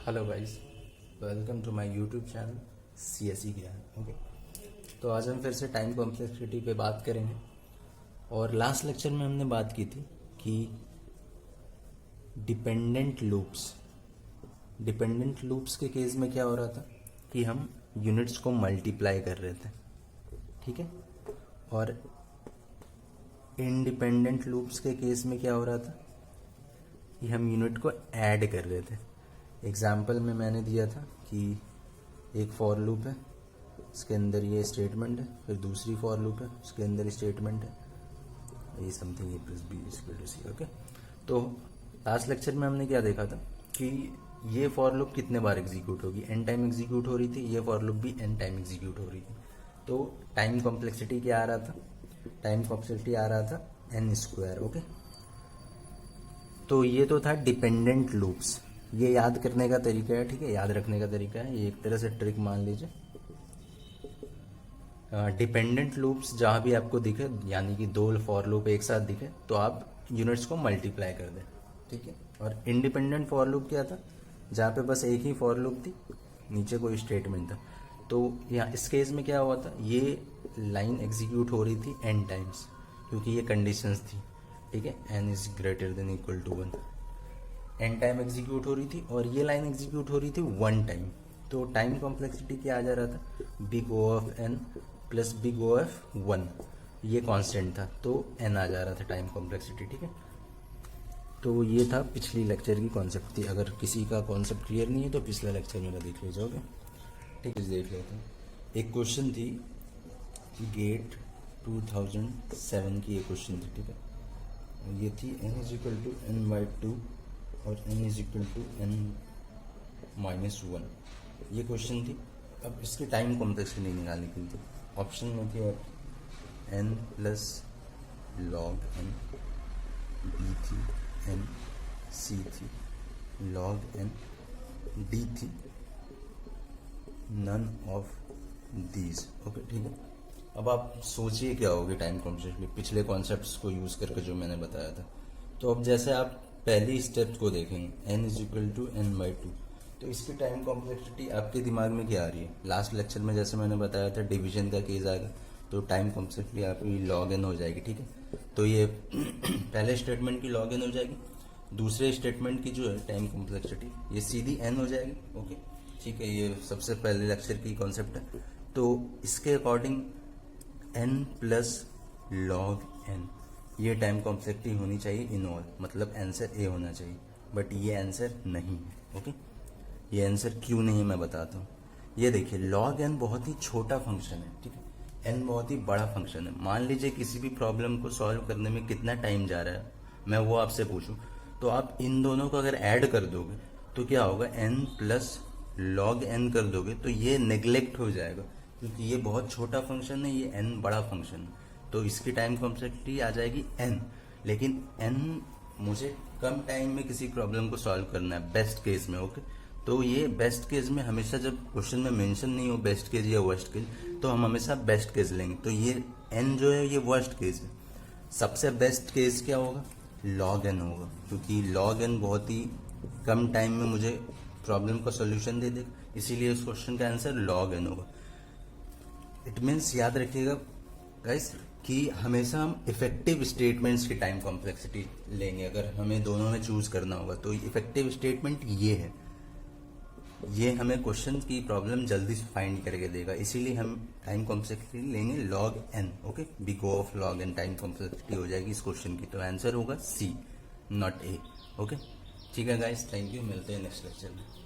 Hello guys, welcome to my YouTube channel CSE Gyan. Okay, तो आज हम फिर से टाइम कॉम्प्लेक्सिटी पे बात करेंगे। और लास्ट लेक्चर में हमने बात की थी कि डिपेंडेंट लूप्स के केस में क्या हो रहा था कि हम यूनिट्स को मल्टीप्लाई कर रहे थे, ठीक है। और इंडिपेंडेंट लूप्स के केस में क्या हो रहा था कि हम यूनिट को ऐड कर रहे थे। एग्जाम्पल में मैंने दिया था कि एक फॉर लूप है, इसके अंदर ये स्टेटमेंट है, फिर दूसरी फॉर लूप है, उसके अंदर स्टेटमेंट है, ये something A plus B equal to C. Okay, तो लास्ट लेक्चर में हमने क्या देखा था कि ये फॉर लूप कितने बार एग्जीक्यूट होगी, n टाइम एग्जीक्यूट हो रही थी, ये फॉर लूप भी n टाइम एग्जीक्यूट हो रही थी। तो टाइम कॉम्प्लेक्सिटी क्या आ रहा था, टाइम कॉम्प्लेक्सिटी आ रहा था n²। ओके, तो ये तो था डिपेंडेंट लूप्स। ये याद करने का तरीका है, ठीक है, याद रखने का तरीका है, ये एक तरह से ट्रिक मान लीजिए। डिपेंडेंट लूप्स जहाँ भी आपको दिखे, यानी कि दो फॉर लूप एक साथ दिखे, तो आप यूनिट्स को मल्टीप्लाई कर दें, ठीक है। और इंडिपेंडेंट फॉर लूप क्या था, जहाँ पे बस एक ही फॉर लूप थी, नीचे कोई स्टेटमेंट था। तो यहाँ इस केस में क्या हुआ था, ये लाइन एग्जीक्यूट हो रही थी n टाइम्स, क्योंकि ये कंडीशंस थी, ठीक है, n is greater than equal to 1, n time execute हो रही थी, और ये लाइन एग्जीक्यूट हो रही थी 1 टाइम। तो टाइम कॉम्प्लेक्सिटी क्या आ जा रहा था, big O of n plus big O of 1, ये कांस्टेंट था, तो n आ जा रहा था टाइम कॉम्प्लेक्सिटी, ठीक है। तो ये था पिछली लेक्चर की कॉन्सेप्ट थी। अगर किसी का कॉन्सेप्ट क्लियर नहीं है तो पिछला लेक्चर मेरा देख लीजिए, ठीक है। देख लेते हैं, एक क्वेश्चन थी गेट 2007 की, एक क्वेश्चन थी, ठीक है। ये थी n is equal to n/2 और n is equal to n-1, ये क्वेश्चन थी। अब इसकी टाइम कॉम्प्लेक्सिटी निकालने की थी, ऑप्शन में थी और n plus log n, b थी, n c थी, log n d थी, नन ऑफ दीज। ओके, ठीक है। अब आप सोचिए क्या होगी टाइम कॉम्प्लेक्सिटी पिछले कॉन्सेप्ट्स को यूज करके जो मैंने बताया था। तो अब जैसे आप पहली स्टेप को देखेंगे, n is equal to n/2, तो इसकी टाइम कॉम्प्लेक्सिटी आपके दिमाग में क्या आ रही है। लास्ट लेक्चर में जैसे मैंने बताया था डिवीजन का केस आएगा, तो टाइम कॉम्प्लेक्सिटी आपकी log n हो जाएगी, ठीक है। तो ये पहले स्टेटमेंट की log n हो जाएगी, दूसरे स्टेटमेंट की जो है टाइम कॉम्प्लेक्सिटी ये सीधी n हो जाएगी। ओके, ठीक है, ये सबसे पहले लेक्चर की कॉन्सेप्ट है। तो इसके according n plus log n, ये टाइम कॉम्प्लेक्सिटी होनी चाहिए इन ऑल, मतलब आंसर ए होना चाहिए, बट ये आंसर नहीं है। ओके, ये आंसर क्यों नहीं है मैं बताता हूँ। ये देखिए, log n बहुत ही छोटा फंक्शन है, ठीक है, n बहुत ही बड़ा फंक्शन है। मान लीजिए किसी भी प्रॉब्लम को सॉल्व करने में कितना टाइम जा रहा है, मैं वो आपसे पूछूं, तो आप इन दोनों को अगर ऐड कर दोगे तो क्या होगा, n प्लस log n कर दोगे तो ये नेग्लेक्ट हो जाएगा, क्योंकि ये बहुत छोटा फंक्शन है, ये n बड़ा फंक्शन है। तो इसकी टाइम कॉम्प्लेक्सिटी आ जाएगी n, लेकिन n मुझे कम टाइम में किसी प्रॉब्लम को सॉल्व करना है बेस्ट केस में। ओके, तो ये बेस्ट केस में हमेशा, जब क्वेश्चन में मेंशन नहीं हो बेस्ट केस या वर्स्ट केस, तो हम हमेशा बेस्ट केस लेंगे। तो ये n जो है ये वर्स्ट केस है। सबसे बेस्ट केस क्या होगा, log n होगा, क्योंकि log n बहुत ही कम टाइम में मुझे प्रॉब्लम का सोल्यूशन दे देगा, इसीलिए इस क्वेश्चन का आंसर log n होगा। इट मीन्स याद रखिएगा गाइस कि हमेशा हम इफेक्टिव स्टेटमेंट्स की टाइम कॉम्प्लेक्सिटी लेंगे। अगर हमें दोनों में चूज करना होगा तो इफेक्टिव स्टेटमेंट ये है, ये हमें क्वेश्चन की प्रॉब्लम जल्दी से फाइंड करके देगा, इसीलिए हम टाइम कॉम्प्लेक्सिटी लेंगे log n। Okay, big O of log n time complexity हो जाएगी इस क्वेश्चन की, तो आंसर होगा C, नॉट A। ओके, ठीक है गाइस, थैंक यू, मिलते हैं नेक्स्ट लेक्चर में।